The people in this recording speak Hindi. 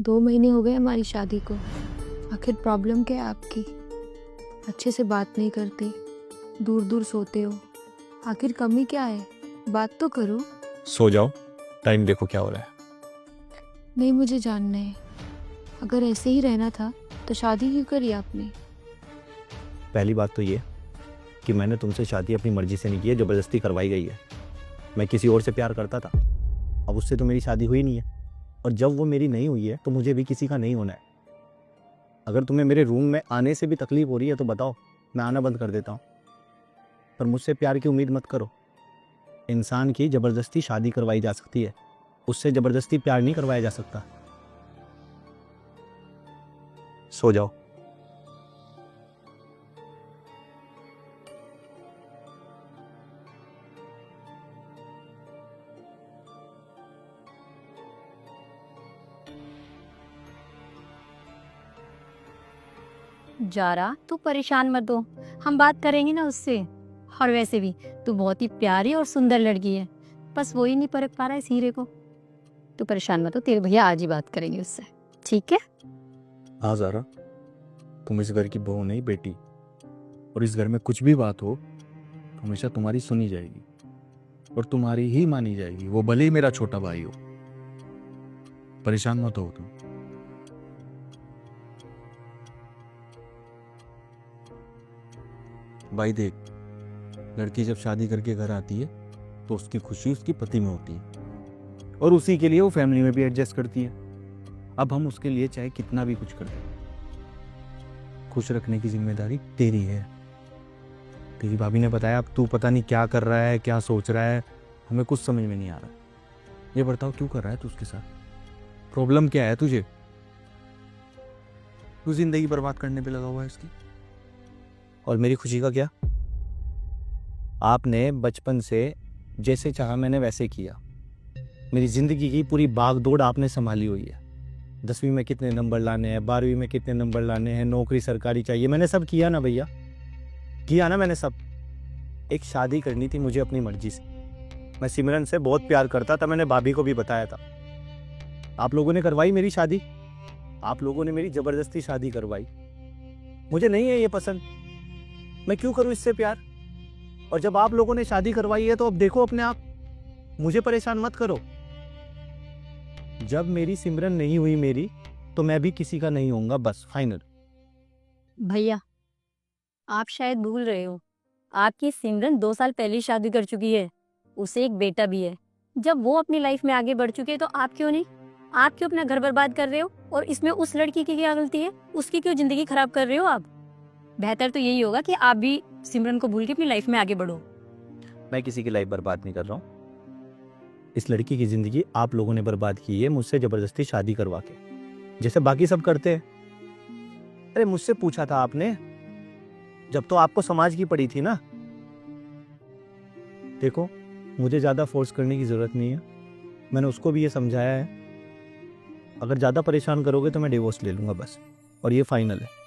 2 महीने हो गए हमारी शादी को। आखिर प्रॉब्लम क्या है आपकी? अच्छे से बात नहीं करते, दूर दूर सोते हो। आखिर कमी क्या है? बात तो करो। सो जाओ, टाइम देखो क्या हो रहा है। नहीं, मुझे जानना है। अगर ऐसे ही रहना था तो शादी क्यों करी आपने? पहली बात तो ये कि मैंने तुमसे शादी अपनी मर्जी से नहीं की है, ज़बरदस्ती करवाई गई है। मैं किसी और से प्यार करता था, अब उससे तो मेरी शादी हुई नहीं है, और जब वो मेरी नहीं हुई है तो मुझे भी किसी का नहीं होना है। अगर तुम्हें मेरे रूम में आने से भी तकलीफ हो रही है तो बताओ, मैं आना बंद कर देता हूँ। पर मुझसे प्यार की उम्मीद मत करो। इंसान की ज़बरदस्ती शादी करवाई जा सकती है, उससे ज़बरदस्ती प्यार नहीं करवाया जा सकता। सो जाओ। जारा, तू परेशान मत हो, हम बात करेंगे ना उससे। और वैसे भी तू बहुत ही प्यारी और सुंदर लड़की है, बस वो ही नहीं परख पा रहा है इस हीरे को। तू परेशान मत हो, तेरे भैया आज ही बात करेंगे उससे, ठीक है? हाँ ज़ारा, तुम इस घर की बहू नहीं बेटी, और इस घर में कुछ भी बात हो तो हमेशा तुम्हारी सुनी जाएगी और तुम्हारी ही मानी जाएगी, वो भले ही मेरा छोटा भाई हो। परेशान मत हो तुम। भाई देख, लड़की जब शादी करके घर आती है तो उसकी खुशी उसकी पति में होती है, और उसी के लिए वो फैमिली में भी एडजस्ट करती है। अब हम उसके लिए चाहे कितना भी कुछ कर दें, खुश रखने की जिम्मेदारी तेरी है। तेरी भाभी ने बताया, अब तू पता नहीं क्या कर रहा है, क्या सोच रहा है, हमें कुछ समझ में नहीं आ रहा। ये बताओ क्यों कर रहा है तू उसके साथ? प्रॉब्लम क्या है तुझे? तू जिंदगी बर्बाद करने पे लगा हुआ है इसकी। और मेरी खुशी का क्या? आपने बचपन से जैसे चाहा मैंने वैसे किया। मेरी ज़िंदगी की पूरी भाग दौड़ आपने संभाली हुई है। 10वीं में कितने नंबर लाने हैं, 12वीं में कितने नंबर लाने हैं, नौकरी सरकारी चाहिए, मैंने सब किया ना भैया, किया ना मैंने सब। एक शादी करनी थी मुझे अपनी मर्जी से। मैं सिमरन से बहुत प्यार करता था, मैंने भाभी को भी बताया था। आप लोगों ने करवाई मेरी शादी, आप लोगों ने मेरी ज़बरदस्ती शादी करवाई। मुझे नहीं है ये पसंद, मैं क्यों करूं इससे प्यार? और जब आप लोगों ने शादी करवाई है तो अब देखो अपने आप, मुझे परेशान मत करो। जब मेरी सिमरन नहीं हुई मेरी, तो मैं भी किसी का नहीं होऊंगा, बस फाइनल। भैया, आप शायद भूल रहे हो, आपकी सिमरन 2 साल पहले ही शादी कर चुकी है, उसे एक बेटा भी है। जब वो अपनी लाइफ में आगे बढ़ चुकी है तो आप क्यों नहीं? आप क्यों अपना घर बर्बाद कर रहे हो? और इसमें उस लड़की की क्या गलती है? उसकी क्यों जिंदगी खराब कर रहे हो आप? बेहतर तो यही होगा कि आप भी सिमरन को भूल के अपनी लाइफ में आगे बढ़ो। मैं किसी की लाइफ बर्बाद नहीं कर रहा हूँ। इस लड़की की जिंदगी आप लोगों ने बर्बाद की है मुझसे जबरदस्ती शादी करवा के, जैसे बाकी सब करते हैं। अरे मुझसे पूछा था आपने जब तो आपको समाज की पड़ी थी ना। देखो, मुझे ज्यादा फोर्स करने की जरूरत नहीं है, मैंने उसको भी ये समझाया है। अगर ज्यादा परेशान करोगे तो मैं डिवोर्स ले लूंगा बस, और ये फाइनल है।